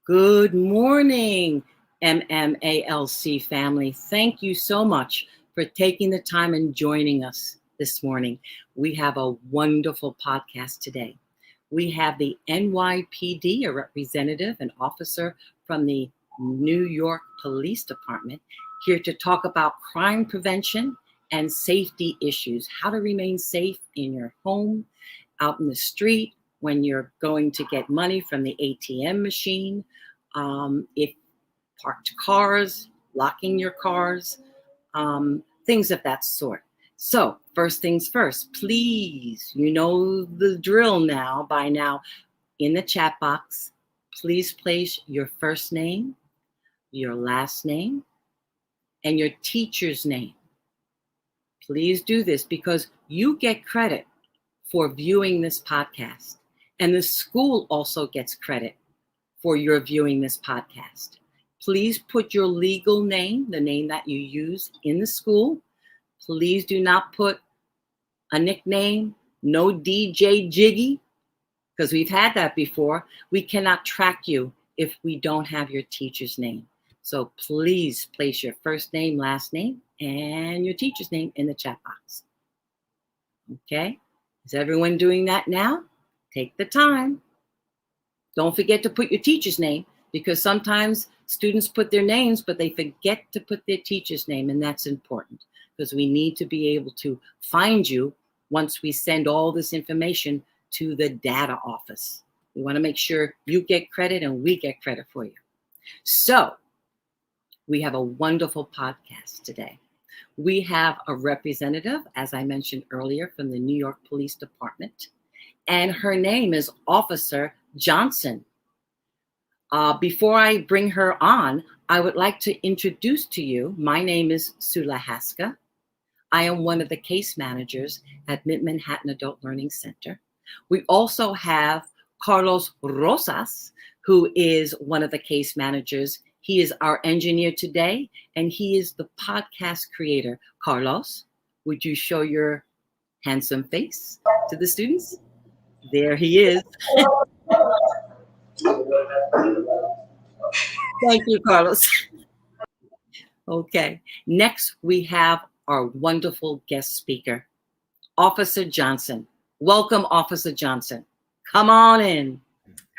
Good morning, MMALC family. Thank you so much for taking the time and joining us this morning. We have a wonderful podcast today. We have the NYPD, a representative, an officer from the New York Police Department, here to talk about crime prevention and safety issues, how to remain safe in your home, out in the street, when you're going to get money from the ATM machine, if parked cars, locking your cars, things of that sort. So first things first, please, you know the drill now, by now, in the chat box, please place your first name, your last name, and your teacher's name. Please do this because you get credit for viewing this podcast. And the school also gets credit for your viewing this podcast. Please put your legal name, the name that you use in the school. Please do not put a nickname, no DJ Jiggy, because we've had that before. We cannot track you if we don't have your teacher's name. So please place your first name, last name, and your teacher's name in the chat box. Okay? Is everyone doing that now? Take the time. Don't forget to put your teacher's name, because sometimes students put their names, but they forget to put their teacher's name, and that's important because we need to be able to find you once we send all this information to the data office. We want to make sure you get credit and we get credit for you. So we have a wonderful podcast today. We have a representative, as I mentioned earlier, from the New York Police Department, and her name is Officer Johnson. Before I bring her on, I would like to introduce to you, my name is Sula Haska. I am one of the case managers at Mid-Manhattan Adult Learning Center. We also have Carlos Rosas, who is one of the case managers. He is our engineer today, and he is the podcast creator. Carlos, would you show your handsome face to the students? There he is. Thank you, Carlos. Okay, next we have our wonderful guest speaker, Officer Johnson. Welcome, Officer Johnson. Come on in.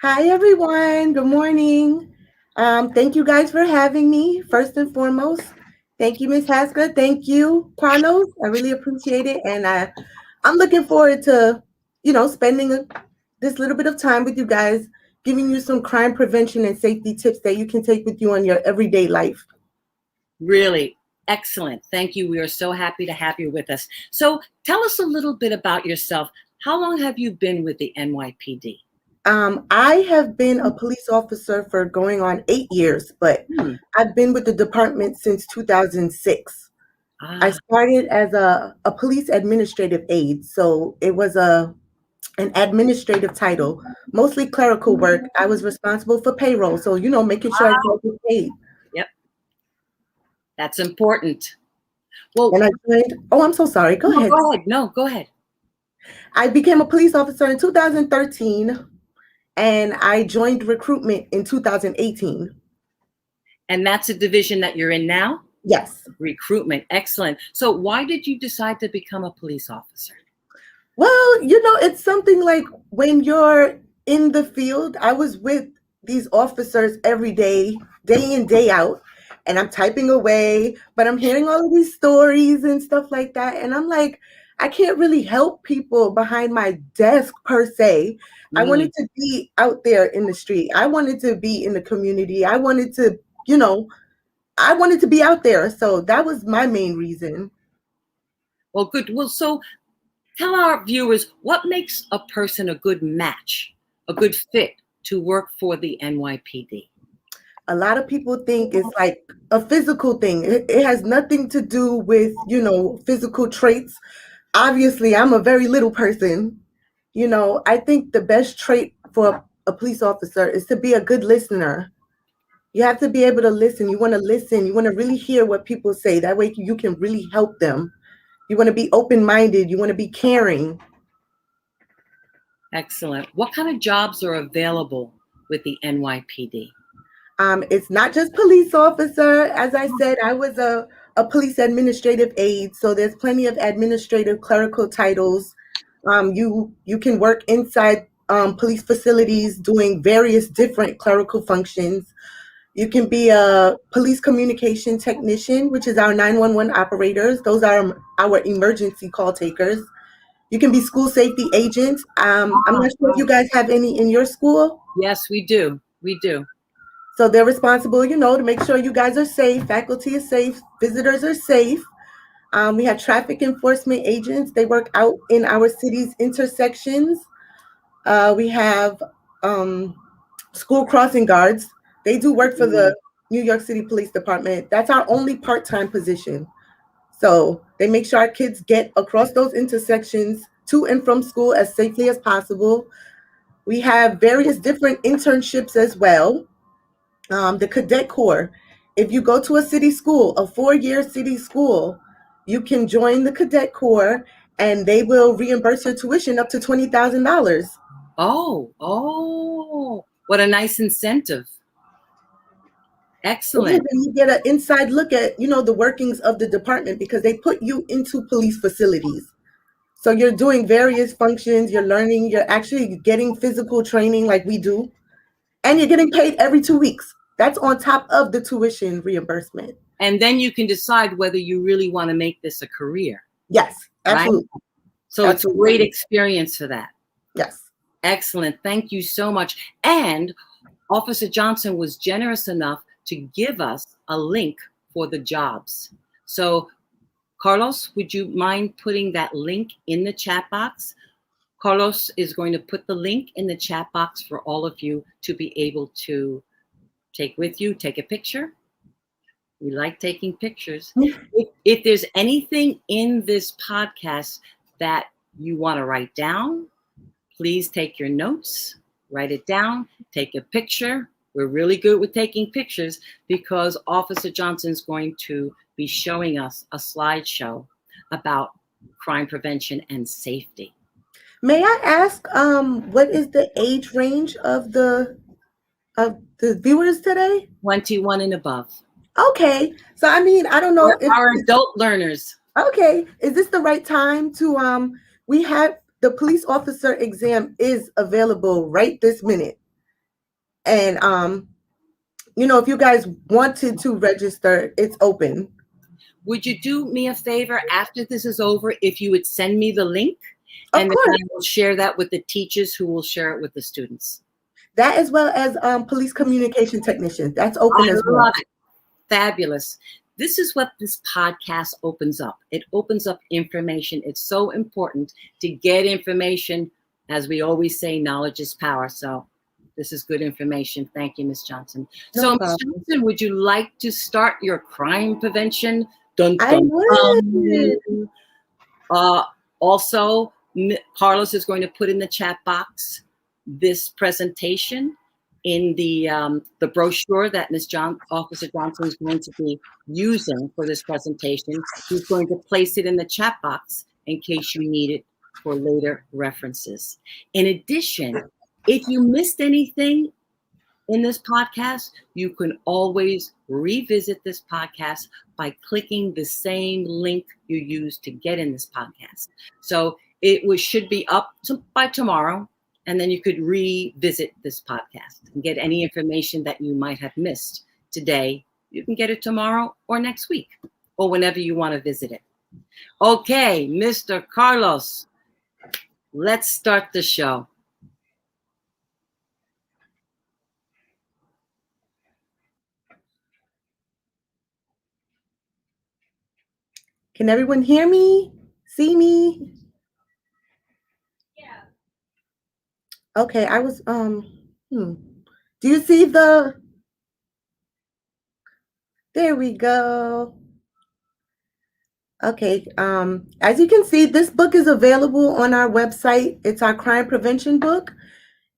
Hi, everyone. Good morning. Thank you guys for having me. First and foremost, thank you, Ms. Haska. Thank you, Carlos. I really appreciate it. And I'm looking forward to, spending this little bit of time with you guys, giving you some crime prevention and safety tips that you can take with you on your everyday life. Really excellent. Thank you. We are so happy to have you with us. So tell us a little bit about yourself. How long have you been with the NYPD? I have been a police officer for going on 8 years, but I've been with the department since 2006. I started as a police administrative aide, so it was an administrative title, mostly clerical work. I was responsible for payroll, so making sure I get paid. Yep, that's important. Well, and I joined. Oh, I'm so sorry. Go ahead. Go ahead. No, go ahead. I became a police officer in 2013. And I joined recruitment in 2018. And that's a division that you're in now? Yes. Recruitment. Excellent. So why did you decide to become a police officer? Well, it's something like when you're in the field, I was with these officers every day in, day out, and I'm typing away, but I'm hearing all of these stories and stuff like that. And I'm like, I can't really help people behind my desk per se. I wanted to be out there in the street. I wanted to be in the community. I wanted to, I wanted to be out there. So that was my main reason. Well, good. Well, so tell our viewers, what makes a person a good match, a good fit to work for the NYPD? A lot of people think it's like a physical thing. It has nothing to do with, physical traits. Obviously, I'm a very little person. I think the best trait for a police officer is to be a good listener. You have to be able to listen. You want to listen. You want to really hear what people say. That way you can really help them. You want to be open-minded. You want to be caring. Excellent. What kind of jobs are available with the NYPD? It's not just police officer. As I said, I was a police administrative aide, so there's plenty of administrative clerical titles. You can work inside police facilities doing various different clerical functions. You can be a police communication technician, which is our 911 operators. Those are our emergency call takers. You can be school safety agents. I'm not sure if you guys have any in your school. Yes, we do. We do. So they're responsible, to make sure you guys are safe, faculty is safe, visitors are safe. We have traffic enforcement agents. They work out in our city's intersections. We have school crossing guards. They do work for the New York City Police Department. That's our only part-time position. So they make sure our kids get across those intersections to and from school as safely as possible. We have various different internships as well. The Cadet Corps. If you go to a city school, a 4-year city school, you can join the Cadet Corps and they will reimburse your tuition up to $20,000. Oh, what a nice incentive. Excellent. And you get an inside look at, the workings of the department because they put you into police facilities. So you're doing various functions, you're learning, you're actually getting physical training like we do, and you're getting paid every 2 weeks. That's on top of the tuition reimbursement. And then you can decide whether you really want to make this a career. Yes, absolutely. Right? So It's a great experience for that. Yes. Excellent. Thank you so much. And Officer Johnson was generous enough to give us a link for the jobs. So Carlos, would you mind putting that link in the chat box? Carlos is going to put the link in the chat box for all of you to be able to take with you, take a picture. We like taking pictures. If there's anything in this podcast that you want to write down, please take your notes, write it down, take a picture. We're really good with taking pictures because Officer Johnson's going to be showing us a slideshow about crime prevention and safety. May I ask, what is the age range of the viewers today? 21 and above. Okay, so I don't know if our adult learners. Okay, is this the right time to we have the police officer exam is available right this minute. And if you guys wanted to register, it's open. Would you do me a favor after this is over if you would send me the link? And then I will share that with the teachers who will share it with the students. That as well as police communication technician. That's open as well. I love it. Fabulous. This is what this podcast opens up. It opens up information. It's so important to get information. As we always say, knowledge is power. So this is good information. Thank you, Ms. Johnson. So, Ms. Johnson, would you like to start your crime prevention? Dun, dun, dun. Also, Carlos is going to put in the chat box this presentation in the brochure that Officer Johnson is going to be using for this presentation. He's going to place it in the chat box in case you need it for later references. In addition, if you missed anything in this podcast, you can always revisit this podcast by clicking the same link you used to get in this podcast. So it should be up by tomorrow, and then you could revisit this podcast and get any information that you might have missed today. You can get it tomorrow or next week or whenever you want to visit it. Okay, Mr. Carlos, let's start the show. Can everyone hear me? See me? Yeah. Okay, I was do you see there we go. Okay, as you can see, this book is available on our website. It's our crime prevention book,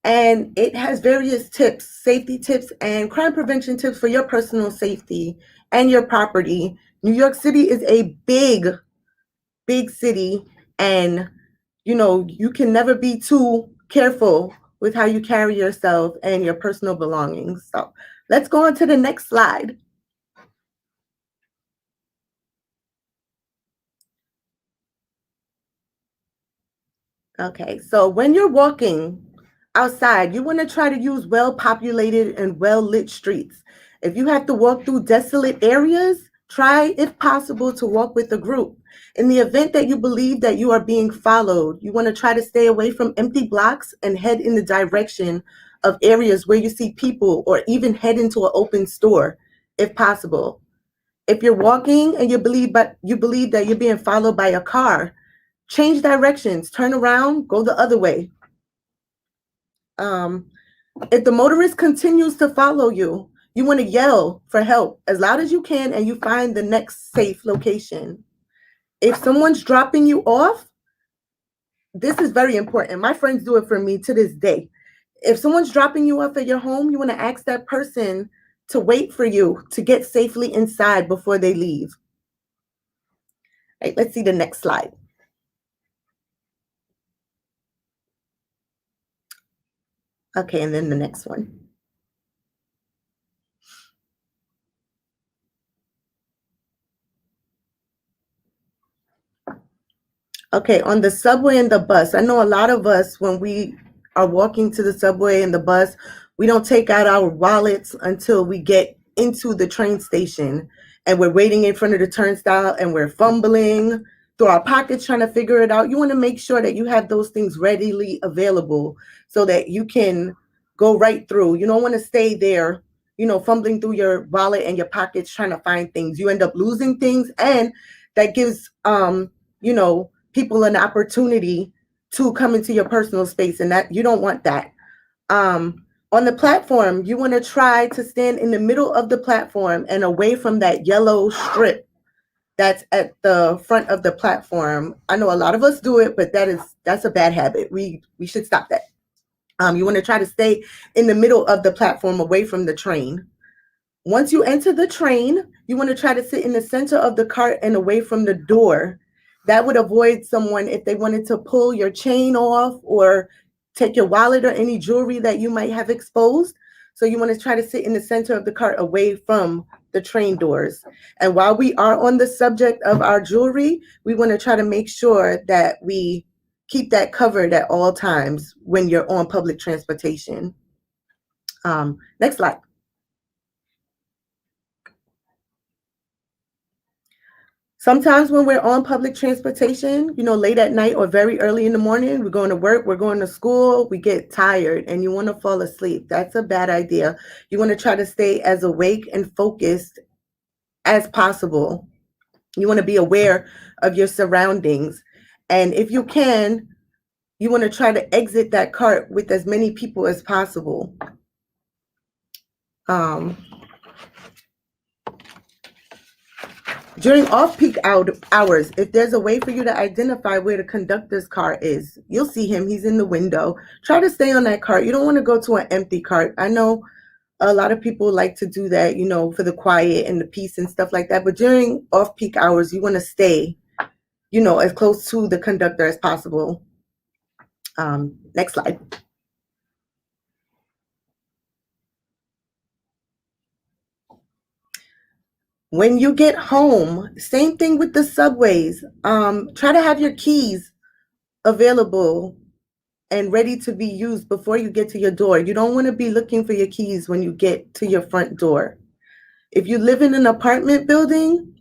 and it has various tips, safety tips and crime prevention tips for your personal safety and your property. New York City is a big city, and you can never be too careful with how you carry yourself and your personal belongings. So let's go on to the next slide. Okay, so when you're walking outside, you want to try to use well-populated and well-lit streets. If you have to walk through desolate areas, try, if possible, to walk with a group. In the event that you believe that you are being followed, you want to try to stay away from empty blocks and head in the direction of areas where you see people, or even head into an open store, if possible. If you're walking and you believe that you're being followed by a car, change directions, turn around, go the other way. If the motorist continues to follow you, you want to yell for help as loud as you can, and you find the next safe location. If someone's dropping you off, this is very important. My friends do it for me to this day. If someone's dropping you off at your home, you want to ask that person to wait for you to get safely inside before they leave. Right, let's see the next slide. Okay, and then the next one. Okay, on the subway and the bus, I know a lot of us, when we are walking to the subway and the bus, we don't take out our wallets until we get into the train station, and we're waiting in front of the turnstile and we're fumbling through our pockets trying to figure it out. You want to make sure that you have those things readily available so that you can go right through. You don't want to stay there, fumbling through your wallet and your pockets trying to find things. You end up losing things, and that gives people an opportunity to come into your personal space, and that you don't want that. On the platform, you want to try to stand in the middle of the platform and away from that yellow strip that's at the front of the platform. I know a lot of us do it, but that's a bad habit. We should stop that. You want to try to stay in the middle of the platform, away from the train. Once you enter the train, you want to try to sit in the center of the cart and away from the door. That would avoid someone if they wanted to pull your chain off or take your wallet or any jewelry that you might have exposed. So you want to try to sit in the center of the cart, away from the train doors. And while we are on the subject of our jewelry, we want to try to make sure that we keep that covered at all times when you're on public transportation. Next slide. Sometimes when we're on public transportation, late at night or very early in the morning, we're going to work, we're going to school, we get tired and you want to fall asleep. That's a bad idea. You want to try to stay as awake and focused as possible. You want to be aware of your surroundings. And if you can, you want to try to exit that cart with as many people as possible. During off-peak hours, if there's a way for you to identify where the conductor's car is, you'll see him. He's in the window. Try to stay on that cart. You don't want to go to an empty cart. I know a lot of people like to do that, for the quiet and the peace and stuff like that. But during off-peak hours, you want to stay, as close to the conductor as possible. Next slide. When you get home, same thing with the subways. Try to have your keys available and ready to be used before you get to your door. You don't want to be looking for your keys when you get to your front door. If you live in an apartment building,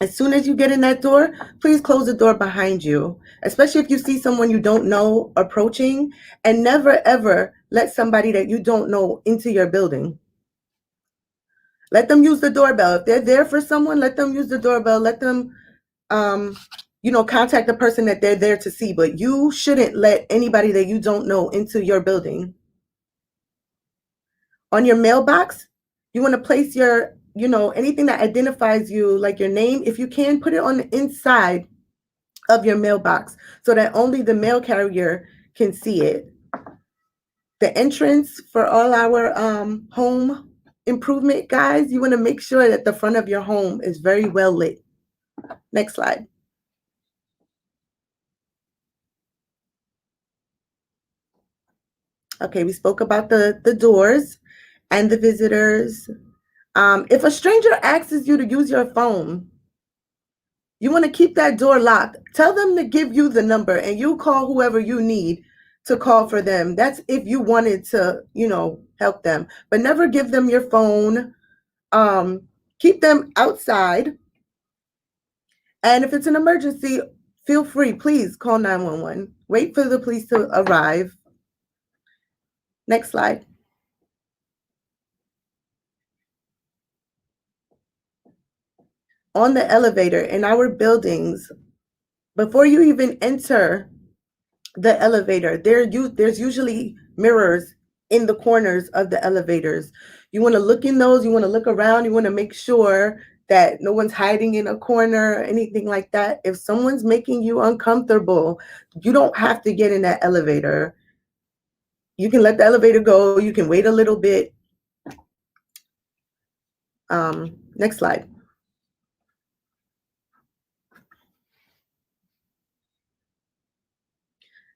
as soon as you get in that door, please close the door behind you, especially if you see someone you don't know approaching, and never ever let somebody that you don't know into your building. Let them use the doorbell. If they're there for someone, let them use the doorbell. Let them, contact the person that they're there to see. But you shouldn't let anybody that you don't know into your building. On your mailbox, you want to place your, anything that identifies you, like your name. If you can, put it on the inside of your mailbox so that only the mail carrier can see it. The entrance for all our home improvement guys, you want to make sure that the front of your home is very well lit. Next slide. Okay, we spoke about the doors and the visitors. If a stranger asks you to use your phone, you want to keep that door locked. Tell them to give you the number and you call whoever you need to call for them. That's if you wanted to, help them. But never give them your phone. Keep them outside. And if it's an emergency, feel free. Please call 911. Wait for the police to arrive. Next slide. On the elevator in our buildings, before you even enter the elevator, there's usually mirrors in the corners of the elevators. You want to look in those, you want to look around, you want to make sure that no one's hiding in a corner or anything like that. If someone's making you uncomfortable, you don't have to get in that elevator. You can let the elevator go, you can wait a little bit. Next slide.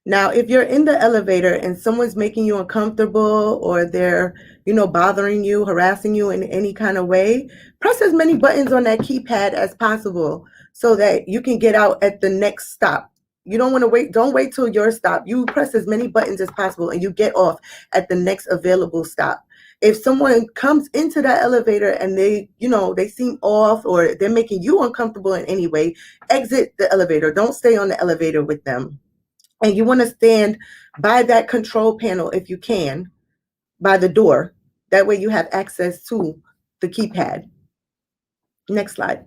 Now, if you're in the elevator and someone's making you uncomfortable or they're, bothering you, harassing you in any kind of way, press as many buttons on that keypad as possible so that you can get out at the next stop. You don't want to wait. Don't wait till your stop. You press as many buttons as possible and you get off at the next available stop. If someone comes into that elevator and they seem off or they're making you uncomfortable in any way, exit the elevator. Don't stay on the elevator with them. And you want to stand by that control panel if you can, by the door. That way you have access to the keypad. Next slide.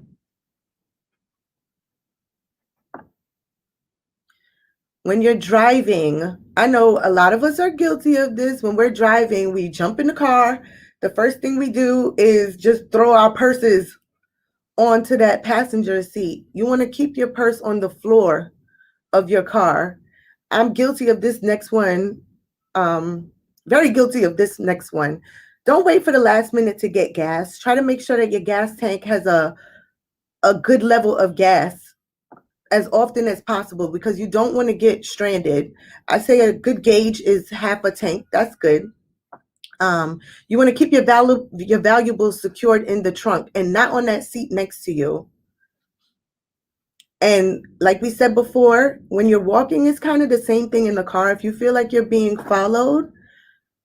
When you're driving, I know a lot of us are guilty of this. When we're driving, we jump in the car. The first thing we do is just throw our purses onto that passenger seat. You want to keep your purse on the floor of your car. I'm guilty of this next one. Very guilty of this next one. Don't wait for the last minute to get gas. Try to make sure that your gas tank has a good level of gas as often as possible because you don't want to get stranded. I say a good gauge is half a tank. That's good. You want to keep your valuables secured in the trunk and not on that seat next to you. And like we said before, when you're walking, it's kind of the same thing in the car. If you feel like you're being followed,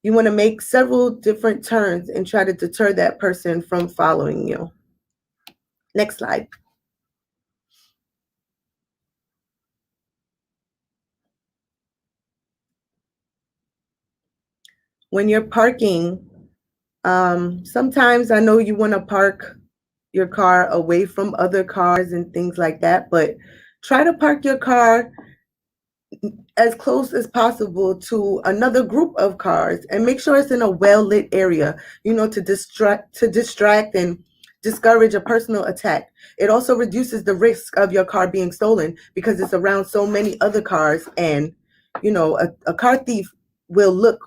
you want to make several different turns and try to deter that person from following you. Next slide. When you're parking, sometimes I know you want to park your car away from other cars and things like that, but try to park your car as close as possible to another group of cars and make sure it's in a well-lit area, to distract and discourage a personal attack. It also reduces the risk of your car being stolen because it's around so many other cars, and a car thief will look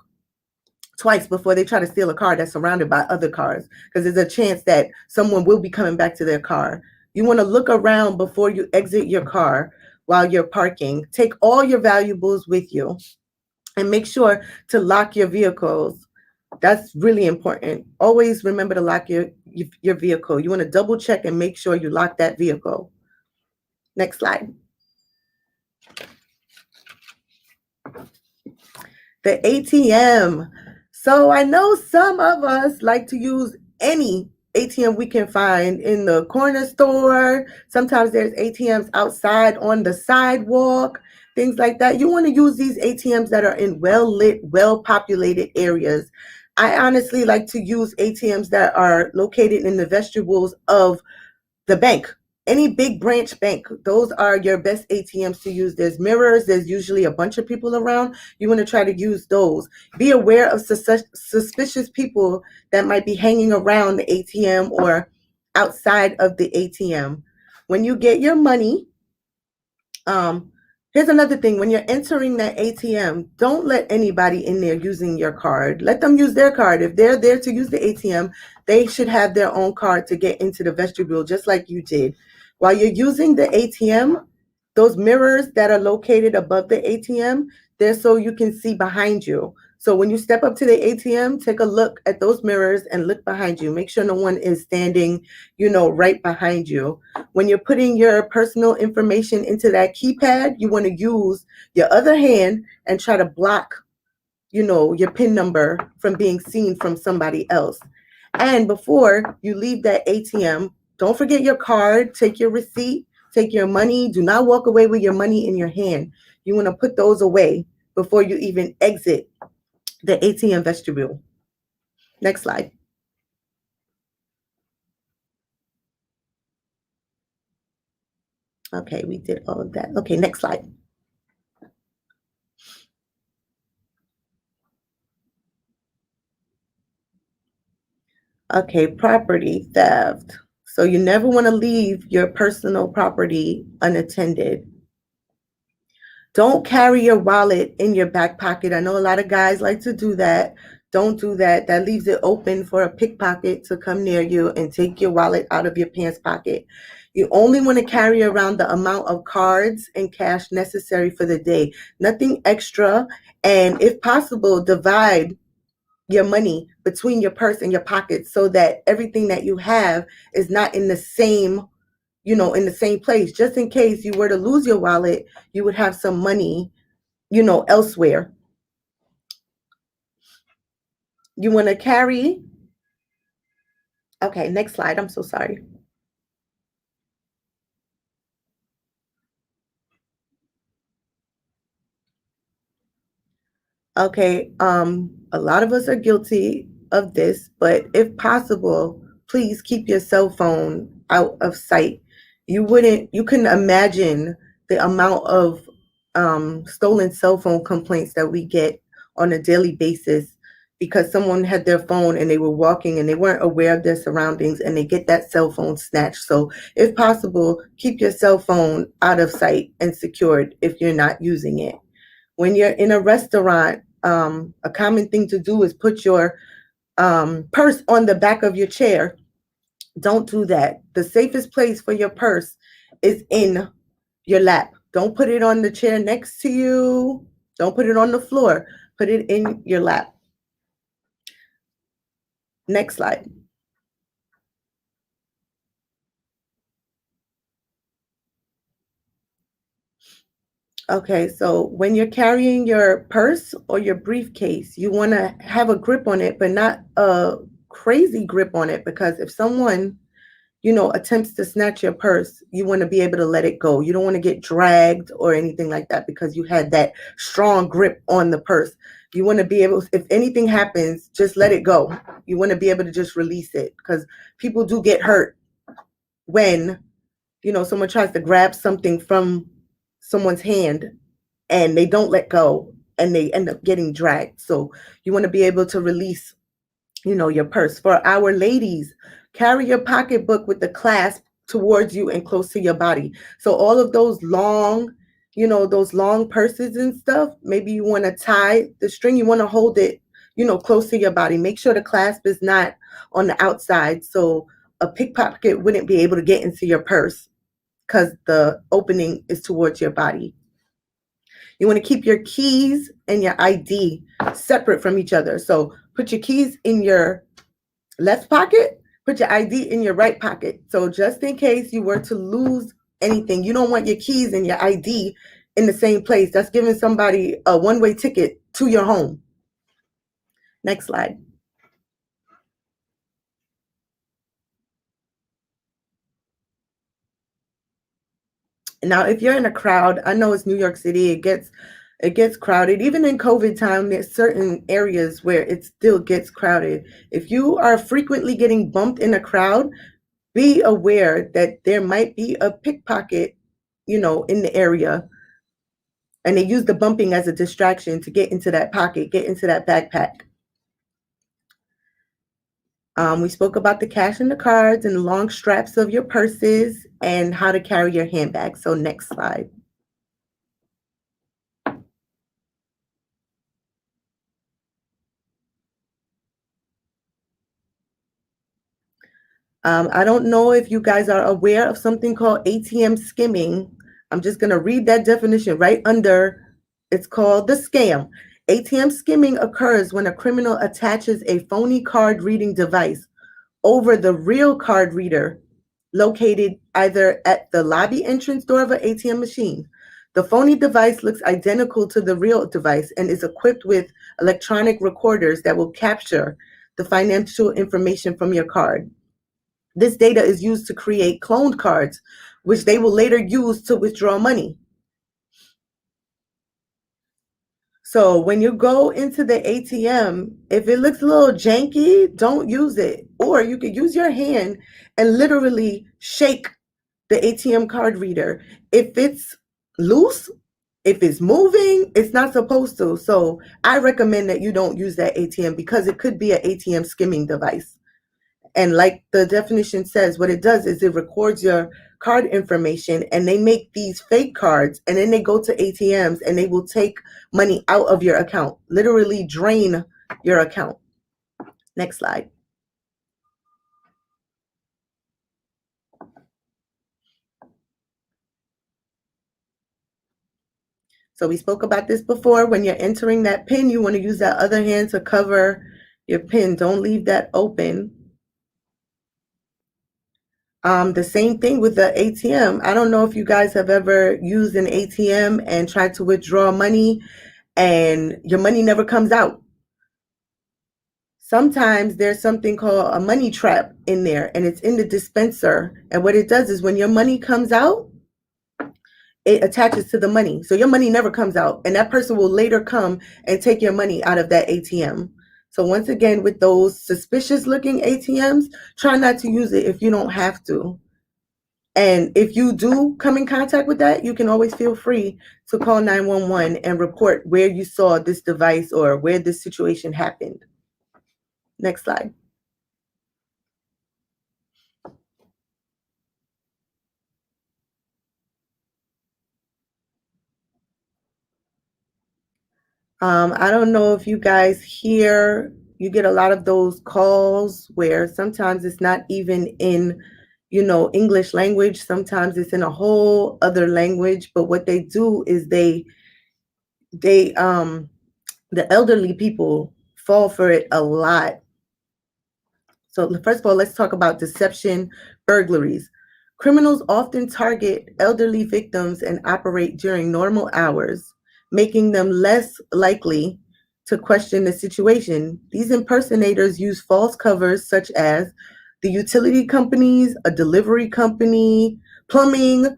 twice before they try to steal a car that's surrounded by other cars because there's a chance that someone will be coming back to their car. You want to look around before you exit your car while you're parking. Take all your valuables with you and make sure to lock your vehicles. That's really important. Always remember to lock your vehicle. You want to double check and make sure you lock that vehicle. Next slide. The ATM. So I know some of us like to use any ATM we can find in the corner store. Sometimes there's ATMs outside on the sidewalk, things like that. You want to use these ATMs that are in well-lit, well-populated areas. I honestly like to use ATMs that are located in the vestibules of the bank. Any big branch bank, those are your best ATMs to use. There's mirrors, there's usually a bunch of people around. You want to try to use those. Be aware of suspicious people that might be hanging around the ATM or outside of the ATM. When you get your money, here's another thing. When you're entering that ATM, don't let anybody in there using your card. Let them use their card. If they're there to use the ATM, they should have their own card to get into the vestibule, just like you did. While you're using the ATM, those mirrors that are located above the ATM, they're so you can see behind you. So when you step up to the ATM, take a look at those mirrors and look behind you. Make sure no one is standing, right behind you. When you're putting your personal information into that keypad, you want to use your other hand and try to block, your PIN number from being seen from somebody else. And before you leave that ATM, don't forget your card, take your receipt, take your money. Do not walk away with your money in your hand. You want to put those away before you even exit the ATM vestibule. Next slide. Okay, we did all of that. Okay, next slide. Okay, property theft. So you never want to leave your personal property unattended. Don't carry your wallet in your back pocket. I know a lot of guys like to do that. Don't do that. That leaves it open for a pickpocket to come near you and take your wallet out of your pants pocket. You only want to carry around the amount of cards and cash necessary for the day. Nothing extra. And if possible, divide your money between your purse and your pockets so that everything that you have is not in the same place. Just in case you were to lose your wallet, you would have some money, elsewhere. You want to carry. Okay, next slide. I'm so sorry. Okay, a lot of us are guilty of this, but if possible, please keep your cell phone out of sight. You couldn't imagine the amount of stolen cell phone complaints that we get on a daily basis because someone had their phone and they were walking and they weren't aware of their surroundings and they get that cell phone snatched. So if possible, keep your cell phone out of sight and secured if you're not using it. When you're in a restaurant, a common thing to do is put your purse on the back of your chair. Don't do that. The safest place for your purse is in your lap. Don't put it on the chair next to you. Don't put it on the floor. Put it in your lap. Next slide. Okay, so when you're carrying your purse or your briefcase, you want to have a grip on it, but not a crazy grip on it, because if someone, attempts to snatch your purse, you want to be able to let it go. You don't want to get dragged or anything like that because you had that strong grip on the purse. You want to be able, if anything happens, just let it go. You want to be able to just release it, because people do get hurt when, someone tries to grab something from someone's hand and they don't let go and they end up getting dragged. So you want to be able to release, your purse. For our ladies, carry your pocketbook with the clasp towards you and close to your body. So all of those long, those long purses and stuff, maybe you want to tie the string, you want to hold it, close to your body. Make sure the clasp is not on the outside, so a pickpocket wouldn't be able to get into your purse because the opening is towards your body. You want to keep your keys and your ID separate from each other. So put your keys in your left pocket, put your ID in your right pocket. So just in case you were to lose anything, you don't want your keys and your ID in the same place. That's giving somebody a one-way ticket to your home. Next slide. Now, if you're in a crowd, I know it's New York City, it gets crowded. Even in COVID time, there's certain areas where it still gets crowded. If you are frequently getting bumped in a crowd, be aware that there might be a pickpocket, in the area. And they use the bumping as a distraction to get into that pocket, get into that backpack. We spoke about the cash and the cards and the long straps of your purses and how to carry your handbag. So next slide. I don't know if you guys are aware of something called ATM skimming. I'm just going to read that definition right under. It's called the scam. ATM skimming occurs when a criminal attaches a phony card reading device over the real card reader located either at the lobby entrance door of an ATM machine. The phony device looks identical to the real device and is equipped with electronic recorders that will capture the financial information from your card. This data is used to create cloned cards, which they will later use to withdraw money. So when you go into the ATM, if it looks a little janky, don't use it. Or you could use your hand and literally shake the ATM card reader. If it's loose, if it's moving, it's not supposed to. So I recommend that you don't use that ATM because it could be an ATM skimming device. And like the definition says, what it does is it records your card information, and they make these fake cards, and then they go to ATMs and they will take money out of your account, literally drain your account. Next slide. So we spoke about this before. When you're entering that PIN, you want to use that other hand to cover your PIN. Don't leave that open. The same thing with the ATM. I don't know if you guys have ever used an ATM and tried to withdraw money and your money never comes out. Sometimes there's something called a money trap in there, and it's in the dispenser. And what it does is when your money comes out, it attaches to the money. So your money never comes out, and that person will later come and take your money out of that ATM. So once again, with those suspicious looking ATMs, try not to use it if you don't have to. And if you do come in contact with that, you can always feel free to call 911 and report where you saw this device or where this situation happened. Next slide. I don't know if you guys hear, you get a lot of those calls where sometimes it's not even in, English language. Sometimes it's in a whole other language. But what they do is the elderly people fall for it a lot. So first of all, let's talk about deception, burglaries. Criminals often target elderly victims and operate during normal hours, making them less likely to question the situation. These impersonators use false covers such as the utility companies, a delivery company, plumbing,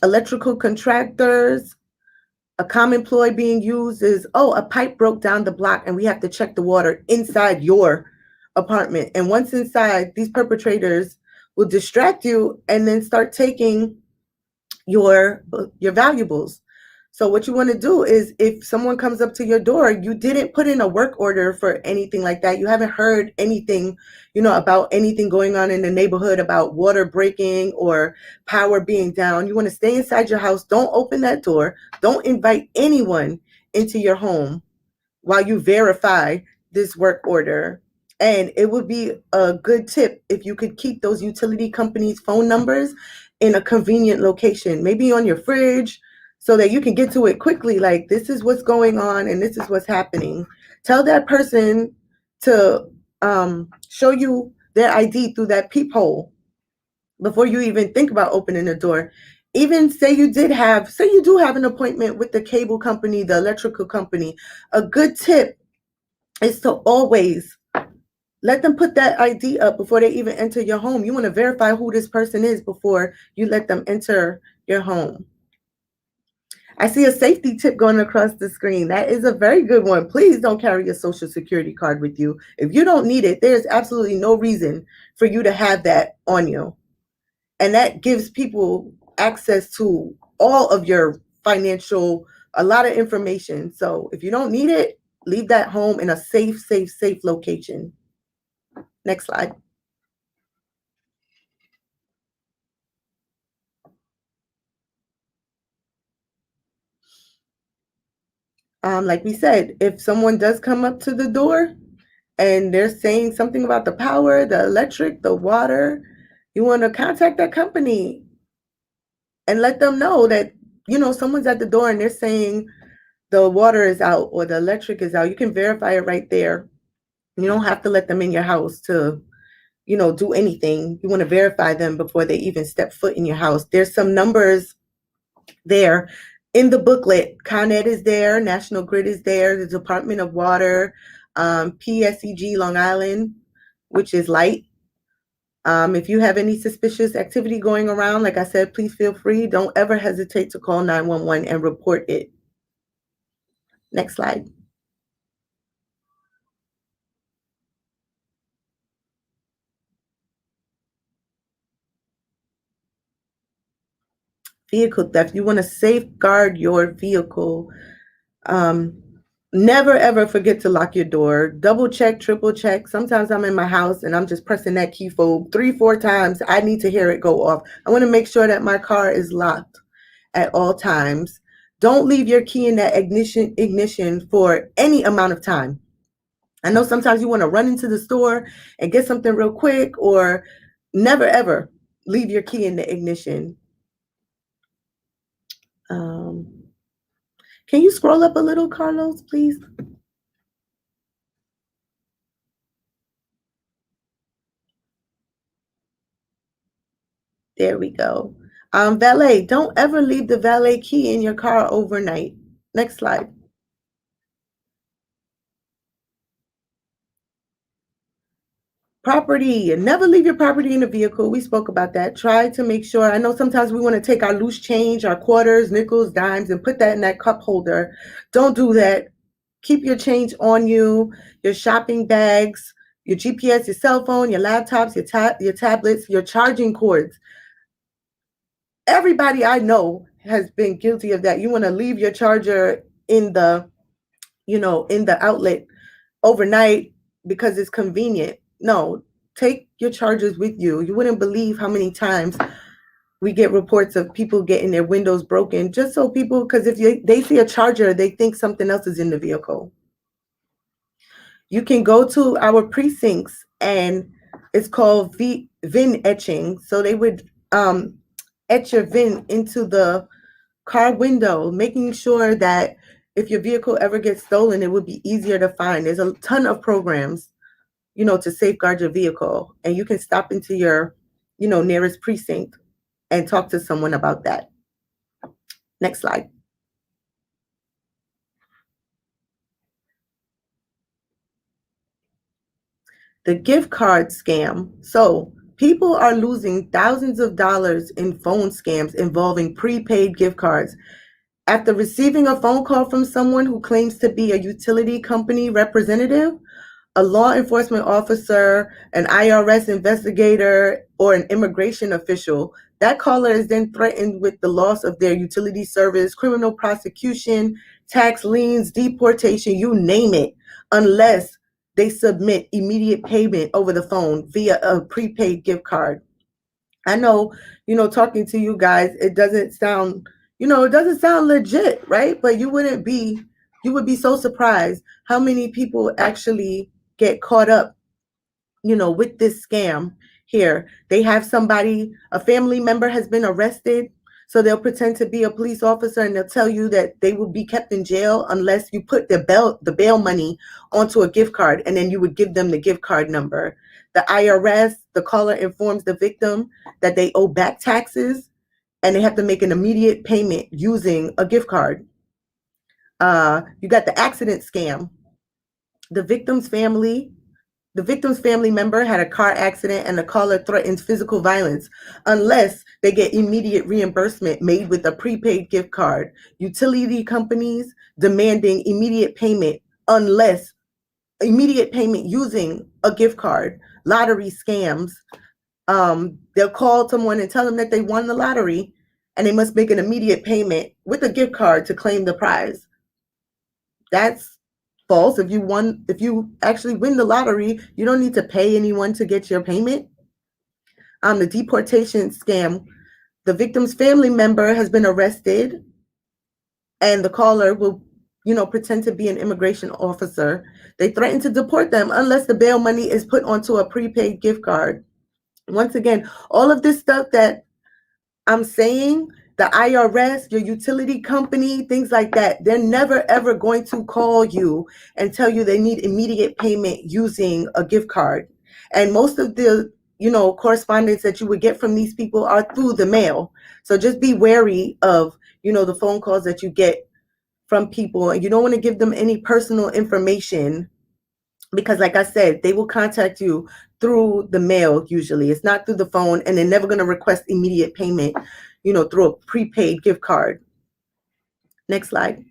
electrical contractors. A common ploy being used is, a pipe broke down the block and we have to check the water inside your apartment. And once inside, these perpetrators will distract you and then start taking your valuables. So what you want to do is, if someone comes up to your door, you didn't put in a work order for anything like that. You haven't heard anything, about anything going on in the neighborhood about water breaking or power being down. You want to stay inside your house. Don't open that door. Don't invite anyone into your home while you verify this work order. And it would be a good tip if you could keep those utility companies' phone numbers in a convenient location, maybe on your fridge, so that you can get to it quickly. Like, this is what's going on and this is what's happening. Tell that person to show you their ID through that peephole before you even think about opening the door. Even say you do have an appointment with the cable company, the electrical company. A good tip is to always let them put that ID up before they even enter your home. You want to verify who this person is before you let them enter your home. I see a safety tip going across the screen. That is a very good one. Please don't carry your social security card with you. If you don't need it, there's absolutely no reason for you to have that on you. And that gives people access to all of your a lot of information. So if you don't need it, leave that home in a safe location. Next slide. Like we said, if someone does come up to the door and they're saying something about the power, the electric, the water, you want to contact that company and let them know that, someone's at the door and they're saying the water is out or the electric is out. You can verify it right there. You don't have to let them in your house to, do anything. You want to verify them before they even step foot in your house. There's some numbers there in the booklet. Con Ed is there, National Grid is there, the Department of Water, PSEG Long Island, which is light. If you have any suspicious activity going around, like I said, please feel free. Don't ever hesitate to call 911 and report it. Next slide. Vehicle theft. You want to safeguard your vehicle. Never ever forget to lock your door. Double check, triple check. Sometimes I'm in my house and I'm just pressing that key fob 3-4 times. I need to hear it go off. I want to make sure that my car is locked at all times. Don't leave your key in that ignition for any amount of time. I know sometimes you want to run into the store and get something real quick, or never ever leave your key in the ignition. Can you scroll up a little, Carlos, please? There we go. Valet, don't ever leave the valet key in your car overnight. Next slide. Property, never leave your property in a vehicle. We spoke about that. Try to make sure. I know sometimes we want to take our loose change, our quarters, nickels, dimes, and put that in that cup holder. Don't do that. Keep your change on you, your shopping bags, your GPS, your cell phone, your laptops, your tablets, your charging cords. Everybody I know has been guilty of that. You want to leave your charger in the, in the outlet overnight because it's convenient. No, take your chargers with you. You wouldn't believe how many times we get reports of people getting their windows broken just so people, because if they see a charger, they think something else is in the vehicle. You can go to our precincts and it's called Vin Etching. So they would etch your VIN into the car window, making sure that if your vehicle ever gets stolen, it would be easier to find. There's a ton of programs, to safeguard your vehicle, and you can stop into your, nearest precinct and talk to someone about that. Next slide. The gift card scam. So people are losing thousands of dollars in phone scams involving prepaid gift cards. After receiving a phone call from someone who claims to be a utility company representative, a law enforcement officer, an IRS investigator, or an immigration official, that caller is then threatened with the loss of their utility service, criminal prosecution, tax liens, deportation, you name it, unless they submit immediate payment over the phone via a prepaid gift card. I know, talking to you guys, it doesn't sound, legit, right? But you would be so surprised how many people actually get caught up, with this scam here. They have somebody, a family member has been arrested. So they'll pretend to be a police officer and they'll tell you that they will be kept in jail unless you put the bail money onto a gift card, and then you would give them the gift card number. The IRS, the caller informs the victim that they owe back taxes and they have to make an immediate payment using a gift card. You got the accident scam. The victim's family member had a car accident and the caller threatens physical violence unless they get immediate reimbursement made with a prepaid gift card. Utility companies demanding immediate payment unless immediate payment using a gift card. Lottery scams. They'll call someone and tell them that they won the lottery and they must make an immediate payment with a gift card to claim the prize. That's false. If you actually win the lottery, you don't need to pay anyone to get your payment. The deportation scam. The victim's family member has been arrested and the caller will, pretend to be an immigration officer. They threaten to deport them unless the bail money is put onto a prepaid gift card. Once again, all of this stuff that I'm saying, the IRS, your utility company, things like that, they're never ever going to call you and tell you they need immediate payment using a gift card. And most of the, correspondence that you would get from these people are through the mail. So just be wary of, the phone calls that you get from people, and you don't want to give them any personal information, because like I said, they will contact you through the mail. Usually it's not through the phone, and they're never going to request immediate payment, through a prepaid gift card. Next slide.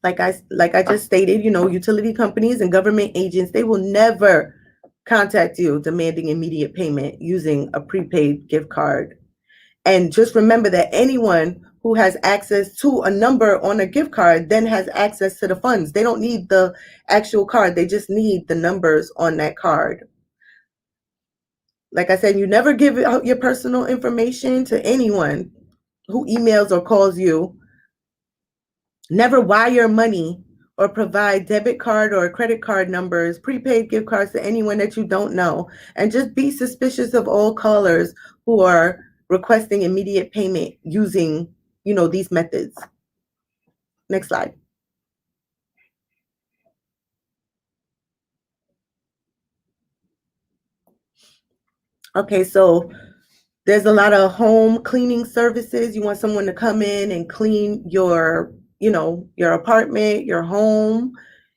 Like I just stated, utility companies and government agents, they will never contact you demanding immediate payment using a prepaid gift card. And just remember that anyone who has access to a number on a gift card then has access to the funds. They don't need the actual card. They just need the numbers on that card. Like I said, you never give out your personal information to anyone who emails or calls you. Never wire money or provide debit card or credit card numbers, prepaid gift cards to anyone that you don't know. And just be suspicious of all callers who are requesting immediate payment using, these methods. Next slide. Okay, so there's a lot of home cleaning services. You want someone to come in and clean your, your apartment, your home.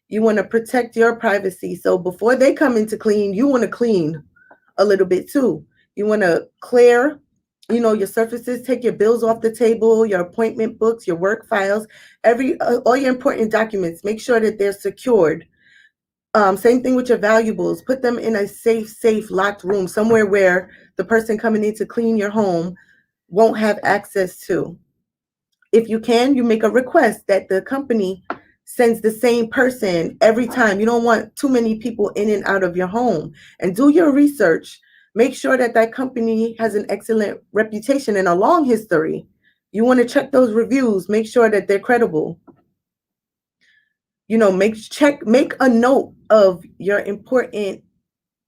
You want to protect your privacy. So before they come in to clean, you want to clean a little bit too. You want to clear, your surfaces, take your bills off the table, your appointment books, your work files, all your important documents. Make sure that they're secured. Same thing with your valuables. Put them in a safe, locked room, somewhere where the person coming in to clean your home won't have access to. If you can, you make a request that the company sends the same person every time. You don't want too many people in and out of your home. And do your research. Make sure that that company has an excellent reputation and a long history. You want to check those reviews. Make sure that they're credible. Make a note of your important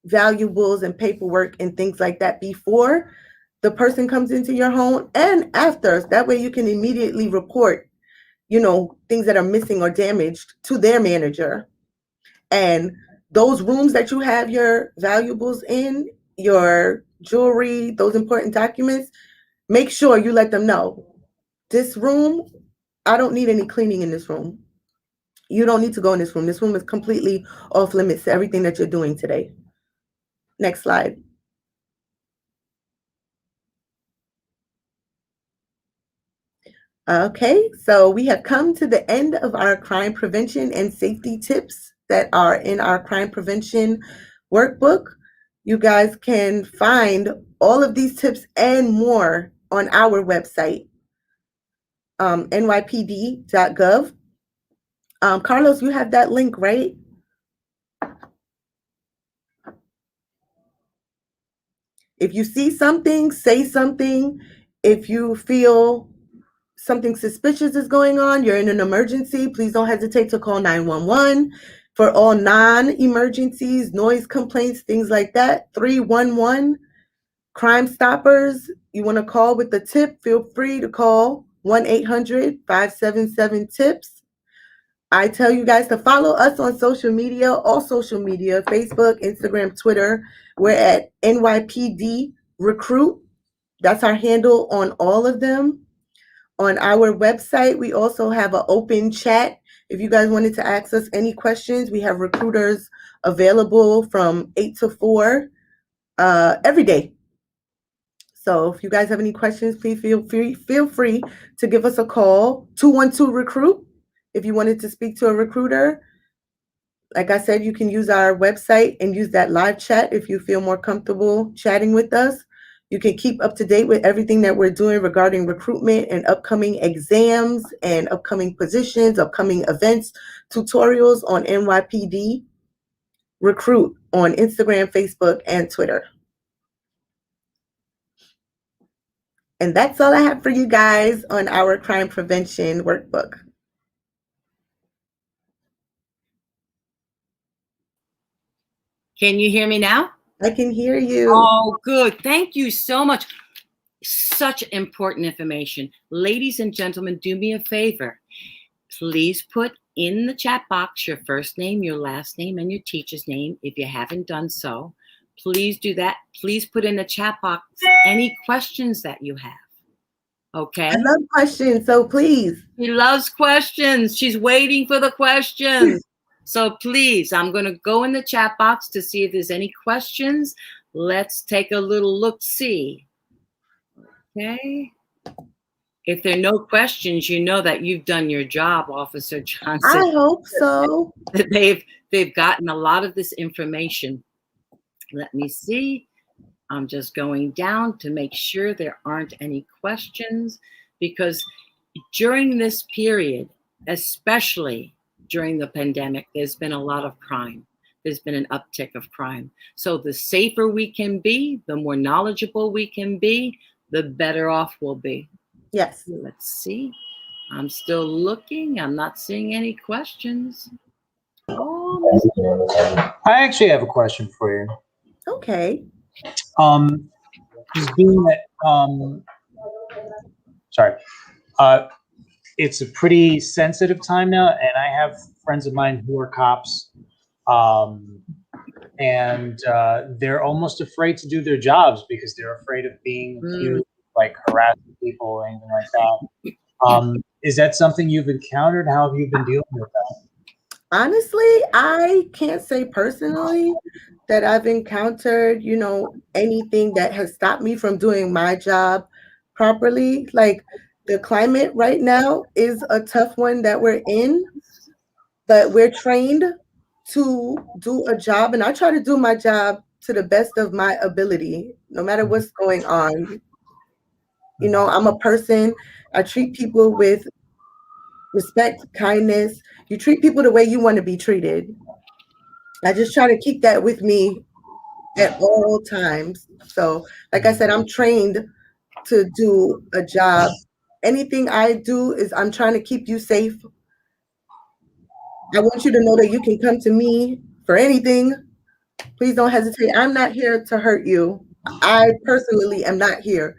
valuables and paperwork and things like that before the person comes into your home and after. That way you can immediately report, things that are missing or damaged to their manager. And those rooms that you have your valuables in, your jewelry, those important documents, make sure you let them know, this room, I don't need any cleaning in this room. You don't need to go in this room. This room is completely off limits to everything that you're doing today. Next slide. Okay, so we have come to the end of our crime prevention and safety tips that are in our crime prevention workbook. You guys can find all of these tips and more on our website, nypd.gov. Carlos, you have that link, right? If you see something, say something. If you feel something suspicious is going on, you're in an emergency, please don't hesitate to call 911. For all non-emergencies, noise complaints, things like that, 311. Crime Stoppers, you want to call with the tip, feel free to call 1-800-577-TIPS. I tell you guys to follow us on social media, all social media, Facebook, Instagram, Twitter. We're at NYPD Recruit. That's our handle on all of them. On our website, we also have an open chat. If you guys wanted to ask us any questions, we have recruiters available from 8 to 4 every day. So if you guys have any questions, please feel free to give us a call, 212-RECRUIT. If you wanted to speak to a recruiter, like I said, you can use our website and use that live chat if you feel more comfortable chatting with us. You can keep up to date with everything that we're doing regarding recruitment and upcoming exams and upcoming positions, upcoming events, tutorials on NYPD Recruit on Instagram, Facebook, and Twitter. And that's all I have for you guys on our crime prevention workbook. Can you hear me now? I can hear you. Oh, good. Thank you so much. Such important information. Ladies and gentlemen, do me a favor. Please put in the chat box your first name, your last name, and your teacher's name. If you haven't done so, please do that. Please put in the chat box any questions that you have. Okay? I love questions, so please. She loves questions. She's waiting for the questions. So please, I'm going to go in the chat box to see if there's any questions. Let's take a little look-see. Okay. If there are no questions, you know that you've done your job, Officer Johnson. I hope so. They've gotten a lot of this information. Let me see. I'm just going down to make sure there aren't any questions, because during this period, especially during the pandemic, there's been a lot of crime. There's been an uptick of crime. So the safer we can be, the more knowledgeable we can be, the better off we'll be. Yes. Let's see. I'm still looking. I'm not seeing any questions. Oh, I actually have a question for you. Okay. Just being that, it's a pretty sensitive time now, and I have friends of mine who are cops, and they're almost afraid to do their jobs because they're afraid of being accused, like harassing people or anything like that. Is that something you've encountered? How have you been dealing with that? Honestly, I can't say personally that I've encountered, anything that has stopped me from doing my job properly. Like, the climate right now is a tough one that we're in, but we're trained to do a job, and I try to do my job to the best of my ability, no matter what's going on. I'm a person, I treat people with respect, kindness. You treat people the way you want to be treated. I just try to keep that with me at all times. So, like I said, I'm trained to do a job. Anything I do is I'm trying to keep you safe. I want you to know that you can come to me for anything. Please don't hesitate. I'm not here to hurt you. I personally am not here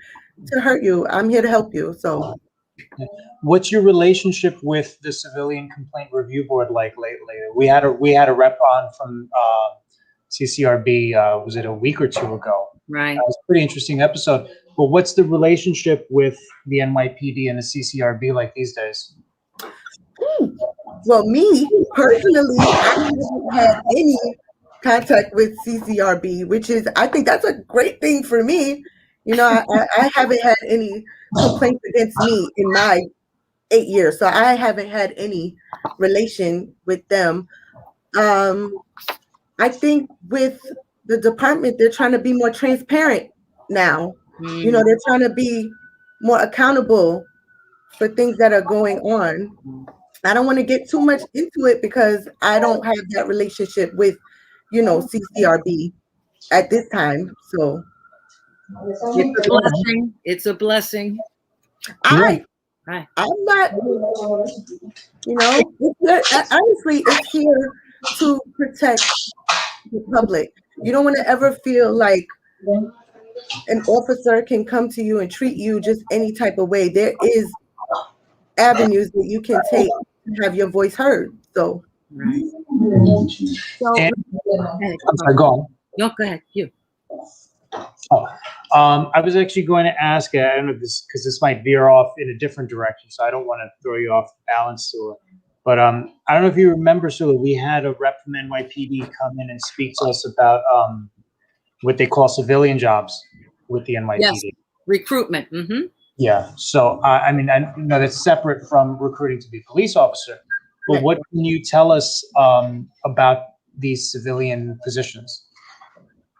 to hurt you. I'm here to help you. So, what's your relationship with the Civilian Complaint Review Board like lately? We had a rep on from CCRB. Was it a week or two ago? right. It was a pretty interesting episode. But what's the relationship with the NYPD and the CCRB like these days? Well, me personally, I haven't had any contact with CCRB, which is, I think that's a great thing for me. I haven't had any complaints against me in my 8 years, so I haven't had any relation with them. I think with the department, they're trying to be more transparent now. They're trying to be more accountable for things that are going on. I don't want to get too much into it because I don't have that relationship with, CCRB at this time. So it's a blessing. It's a blessing. I'm not, honestly, it's here to protect the public. You don't want to ever feel like an officer can come to you and treat you just any type of way. There is avenues that you can take to have your voice heard. So, right. I'm sorry, go on. No, go ahead. You. I was actually going to ask, I don't know this because this might veer off in a different direction, so I don't want to throw you off balance, Sula. But I don't know if you remember, Sula, we had a rep from NYPD come in and speak to us about what they call civilian jobs with the NYPD. Yes. Recruitment. Mm-hmm. Yeah. So, I know that's separate from recruiting to be a police officer. But what can you tell us about these civilian positions?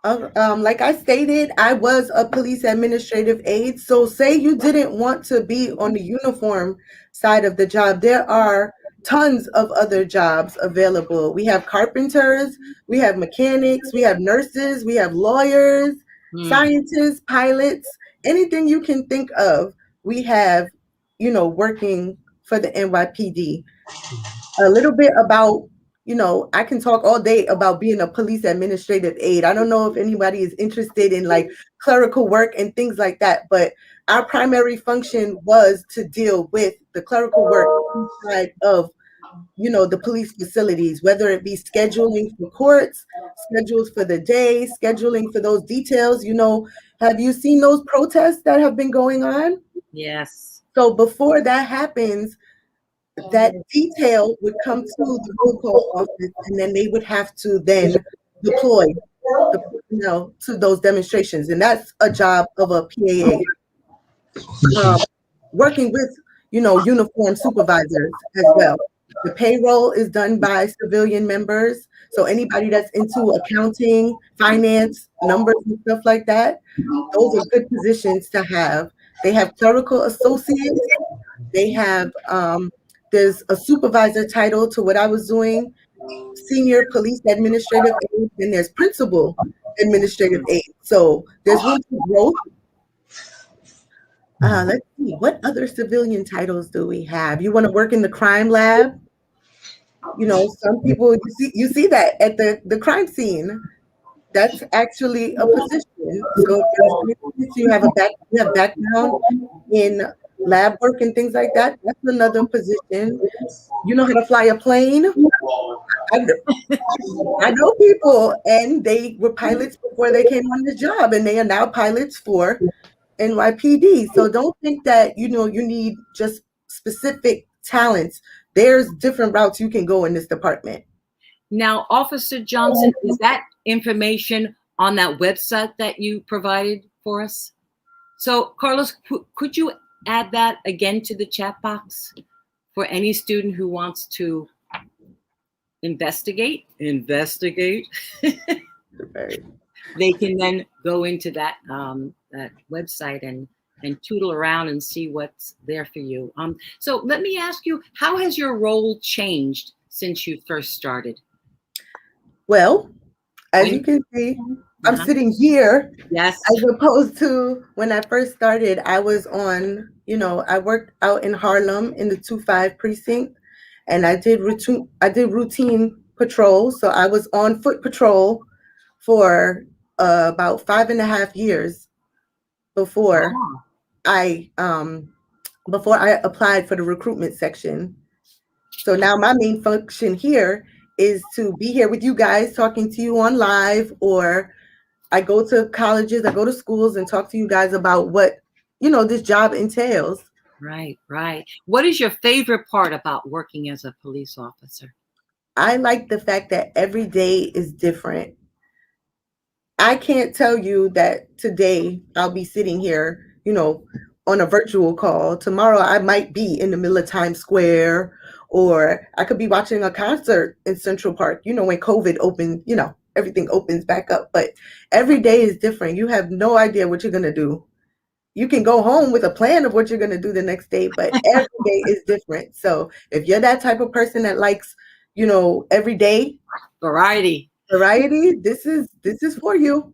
Like I stated, I was a police administrative aide. So say you didn't want to be on the uniform side of the job, there are tons of other jobs available. We have carpenters, we have mechanics, we have nurses, we have lawyers, scientists, pilots, anything you can think of, we have, working for the NYPD. A little bit about you know, I can talk all day about being a police administrative aide. I don't know if anybody is interested in like clerical work and things like that, but our primary function was to deal with the clerical work inside of, you know, the police facilities, whether it be scheduling for courts, schedules for the day, scheduling for those details. You know, have you seen those protests that have been going on? Yes. So before that happens, that detail would come to the roll call office, and then they would have to then deploy the personnel to those demonstrations. And that's a job of a PAA. Working with, you know, uniform supervisors as well. The payroll is done by civilian members. So anybody that's into accounting, finance, numbers and stuff like that, those are good positions to have. They have clerical associates. They have, there's a supervisor title to what I was doing, senior police administrative aide, and there's principal administrative aide. So there's room for growth. Let's see, what other civilian titles do we have? You want to work in the crime lab? You know, some people, you see that at the crime scene. That's actually a position. So if you have you have background in lab work and things like that, that's another position. You know how to fly a plane? I know people, and they were pilots before they came on the job, and they are now pilots for NYPD. So don't think that, you know, you need just specific talents. There's different routes you can go in this department. Now, Officer Johnson, is that information on that website that you provided for us? So, Carlos, could you add that again to the chat box for any student who wants to investigate? They can then go into that that website and tootle around and see what's there for you. So let me ask you, how has your role changed since you first started? Well, as you can see, I'm sitting here. Yes. As opposed to when I first started, I was on, you know, I worked out in Harlem in the 2-5 precinct, and I did routine patrols. So I was on foot patrol for about 5.5 years before I applied for the recruitment section. So now my main function here is to be here with you guys, talking to you on live, or I go to colleges, I go to schools and talk to you guys about what, you know, this job entails. Right, right. What is your favorite part about working as a police officer? I like the fact that every day is different. I can't tell you that today I'll be sitting here, you know, on a virtual call. Tomorrow I might be in the middle of Times Square, or I could be watching a concert in Central Park, you know, when COVID opened, you know, everything opens back up. But every day is different. You have no idea what you're going to do. You can go home with a plan of what you're going to do the next day, but every day is different. So if you're that type of person that likes, you know, every day variety, this is for you.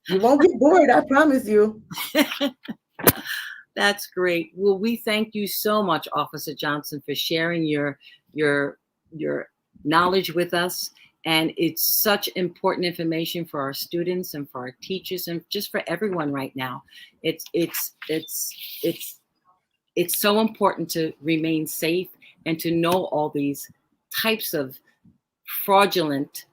You won't get bored, I promise you. That's great. Well, we thank you so much, Officer Johnson, for sharing your knowledge with us. And it's such important information for our students and for our teachers and just for everyone right now. It's so important to remain safe and to know all these types of fraudulent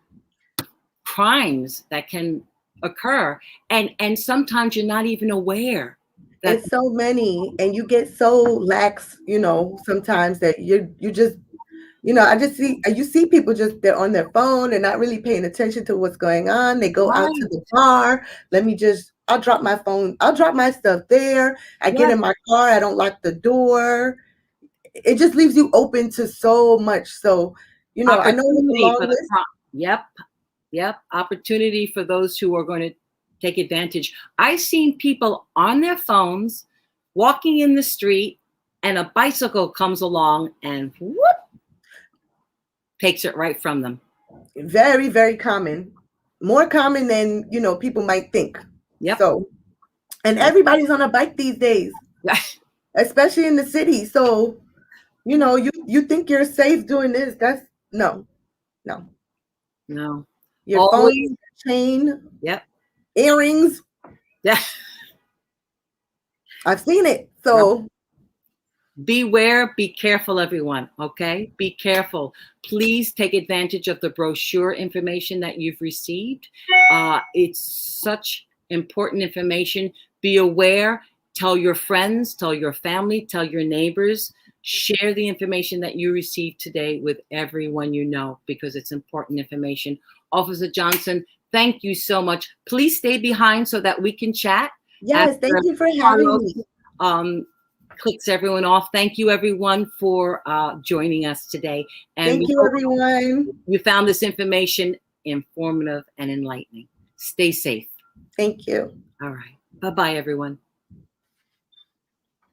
crimes that can occur, and sometimes you're not even aware. It's so many, and you get so lax, you know, sometimes that you just, you know, you see people just, they're on their phone, they're not really paying attention to what's going on. They go out to the bar. I'll drop my phone. I'll drop my stuff there. I get in my car. I don't lock the door. It just leaves you open to so much. So, you know, I know it's a long list. Yep. Opportunity for those who are going to take advantage. I've seen people on their phones walking in the street, and a bicycle comes along and whoop, takes it right from them. Very, very common. More common than, you know, people might think. Yep. So, and everybody's on a bike these days, especially in the city. So, you know, you think you're safe doing this. No. No. No. Your Always. phone, chain, Yep. earrings. Yeah. I've seen it. So Beware, be careful, everyone. Okay? Be careful. Please take advantage of the brochure information that you've received. It's such important information. Be aware. Tell your friends, tell your family, tell your neighbors. Share the information that you received today with everyone you know, because it's important information. Officer Johnson, thank you so much. Please stay behind so that we can chat. yes, thank you for having me. Clicks everyone off. Thank you, everyone, for joining us today. And Thank you, everyone. You found this information informative and enlightening. Stay safe. Thank you. All right. Bye-bye, everyone.